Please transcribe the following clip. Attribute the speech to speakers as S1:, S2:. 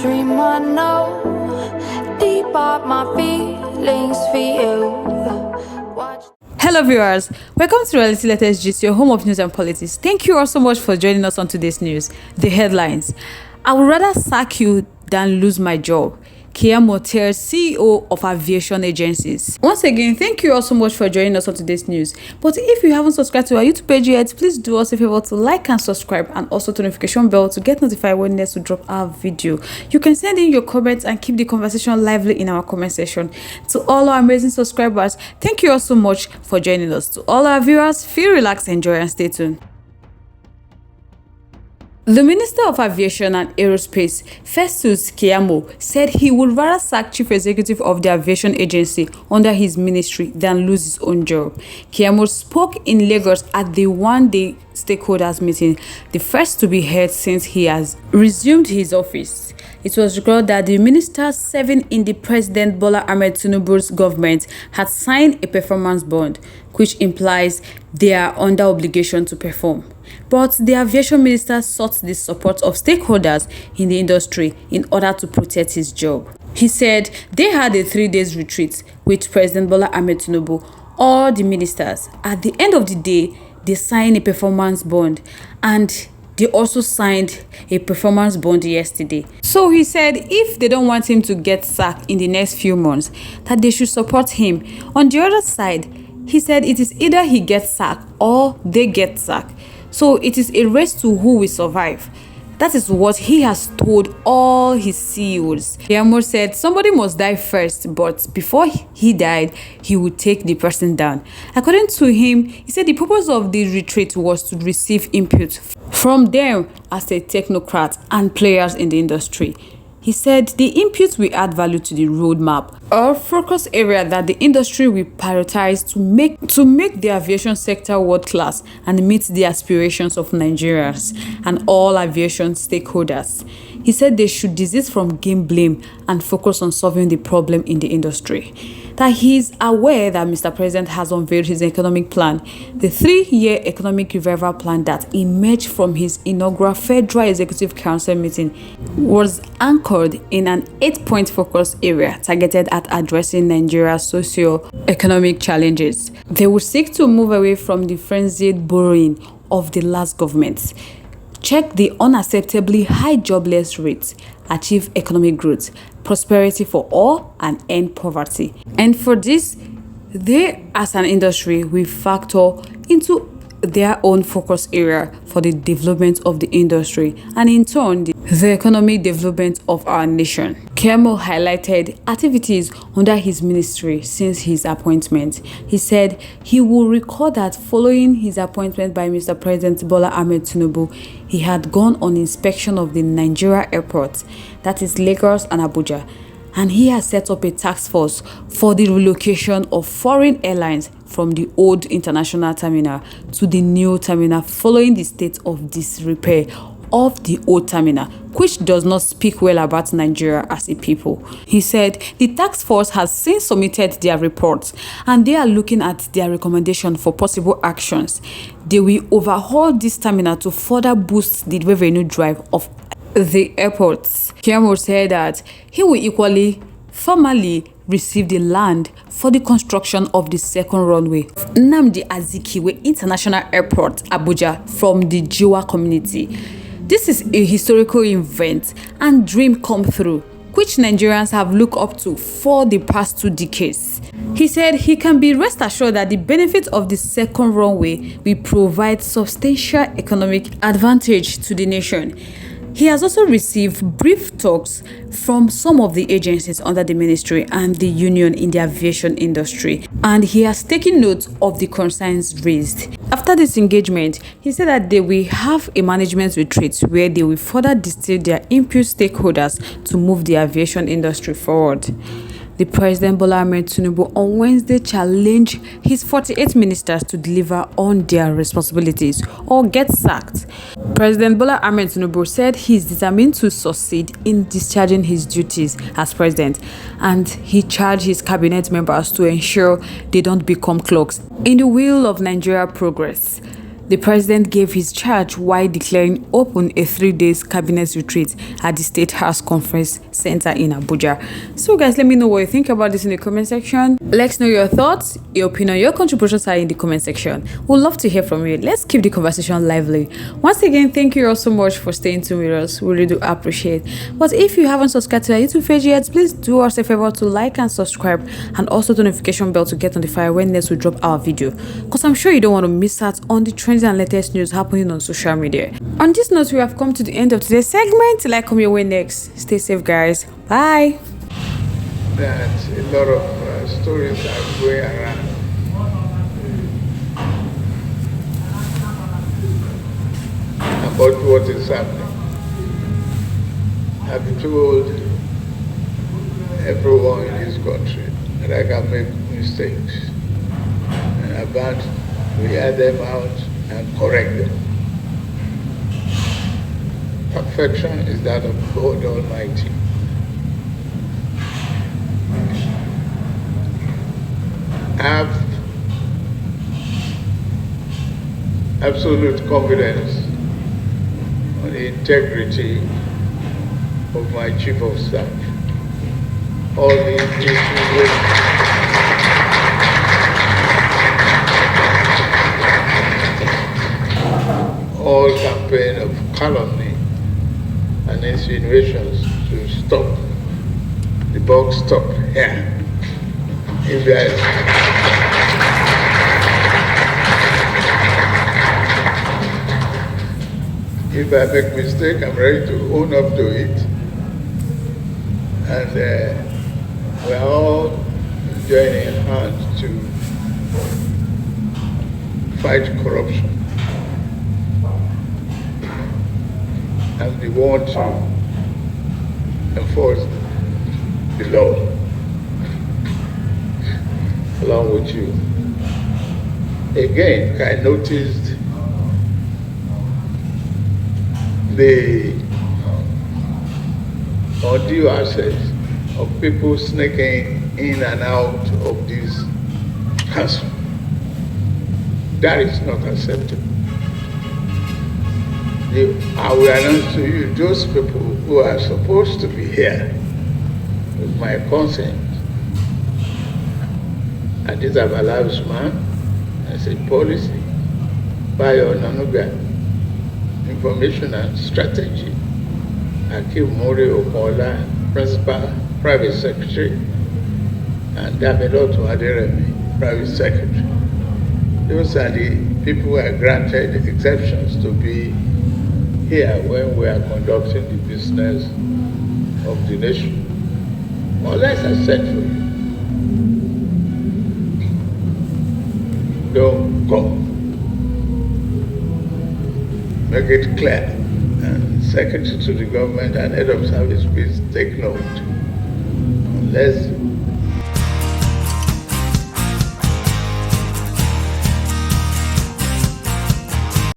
S1: dream I know deep up my feelings for you.
S2: Hello viewers, welcome to Reality Latest Gist, your home of news and politics. Thank you all so much for joining us on today's news. The headlines: I would rather sack you than lose my job. Keyamu tells CEO of aviation agencies. Once again, thank you all so much for joining us on today's news. But if you haven't subscribed to our YouTube page yet, please do us a favor to like and subscribe, and also to notification bell to get notified when next we drop our video. You can send in your comments and keep the conversation lively in our comment section. To all our amazing subscribers, thank you all so much for joining us. To all our viewers, feel relaxed, enjoy, and stay tuned. The Minister of Aviation and Aerospace, Sèérious Keyamu, said he would rather sack Chief Executive of the Aviation Agency under his ministry than lose his own job. Keyamu spoke in Lagos at the one-day stakeholders meeting, the first to be held since he has resumed his office. It was recorded that the ministers serving in the President Bola Ahmed Tinubu's government had signed a performance bond, which implies they are under obligation to perform. But the aviation minister sought the support of stakeholders in the industry in order to protect his job. He said they had a 3-day retreat with President Bola Ahmed Tinubu, all the ministers. At the end of the day, they signed a performance bond, and they also signed a performance bond yesterday. So he said if they don't want him to get sacked in the next few months, that they should support him. On the other side, he said it is either he gets sacked or they get sacked. So it is a race to who will survive. That is what he has told all his CEOs. Keyamu said somebody must die first, but before he died, he would take the person down. According to him, he said the purpose of the retreat was to receive input from them as a technocrat and players in the industry. He said the input will add value to the roadmap or focus area that the industry will prioritize to make the aviation sector world-class and meet the aspirations of Nigerians and all aviation stakeholders. He said they should desist from game blame and focus on solving the problem in the industry. That he is aware that Mr. President has unveiled his economic plan, the 3-year economic revival plan that emerged from his inaugural Federal Executive Council meeting was anchored in an 8-point focus area targeted at addressing Nigeria's socio-economic challenges. They will seek to move away from the frenzied borrowing of the last government, check the unacceptably high jobless rates, achieve economic growth, prosperity for all, and end poverty. And for this, they as an industry will factor into their own focus area for the development of the industry and in turn the economic development of our nation. Keyamu highlighted activities under his ministry since his appointment. He said he will recall that following his appointment by Mr. President Bola Ahmed Tinubu, he had gone on inspection of the Nigeria airports, that is Lagos and Abuja, and he has set up a task force for the relocation of foreign airlines from the old international terminal to the new terminal following the state of disrepair of the old terminal, which does not speak well about Nigeria as a people. He said the task force has since submitted their reports and they are looking at their recommendation for possible actions. They will overhaul this terminal to further boost the revenue drive of the airports. Keyamu said that he will formally receive the land for the construction of the second runway of Nnamdi Azikiwe International Airport, Abuja, from the Jiwa community. This is a historical event and dream come through, which Nigerians have looked up to for the past 2 decades. He said he can be rest assured that the benefit of the second runway will provide substantial economic advantage to the nation. He has also received brief talks from some of the agencies under the ministry and the union in the aviation industry, and he has taken note of the concerns raised. After this engagement, he said that they will have a management retreat where they will further distill their input stakeholders to move the aviation industry forward. The President Bola Ahmed Tinubu on Wednesday challenged his 48 ministers to deliver on their responsibilities or get sacked. President Bola Ahmed Tinubu said he is determined to succeed in discharging his duties as president, and he charged his cabinet members to ensure they don't become clogs in the wheel of Nigeria's progress. The president gave his charge while declaring open a 3-day cabinet retreat at the State House Conference Center in Abuja. So guys, let me know what you think about this in the comment section. Let's know your thoughts, your opinion, your contributions are in the comment section. We'd love to hear from you. Let's keep the conversation lively. Once again, thank you all so much for staying tuned with us. We really do appreciate. But if you haven't subscribed to our YouTube page yet, please do us a favor to like and subscribe, and also the notification bell to get notified when next we drop our video, because I'm sure you don't want to miss out on the trends and latest news happening on social media. On this note, we have come to the end of today's segment. Till I come your way next, stay safe guys. Bye.
S3: That a lot of stories are going around about what is happening. I've told everyone in this country that I can make mistakes, and I'm about to hear them out and correct them. Perfection is that of God Almighty. I have absolute confidence on the integrity of my chief of staff. All these issues all campaign of calumny and insinuations to stop. The buck stopped here. If I make mistake, I'm ready to own up to it. And we are all joining hands to fight corruption. And we want to enforce the law along with you. Again, I noticed the undue access of people sneaking in and out of this council. That is not acceptable. I will announce to you those people who are supposed to be here with my consent. And this I'm allowed man as a policy by Onanuga Information and Strategy. Akim Mori Okola, Principal Private Secretary, and Damilotu Aderemi, Private Secretary. Those are the people who are granted exceptions to be here when we are conducting the business of the nation. More or less I said for you. Don't come. Make it clear. And Secretary to the government and head of service, please take note. Unless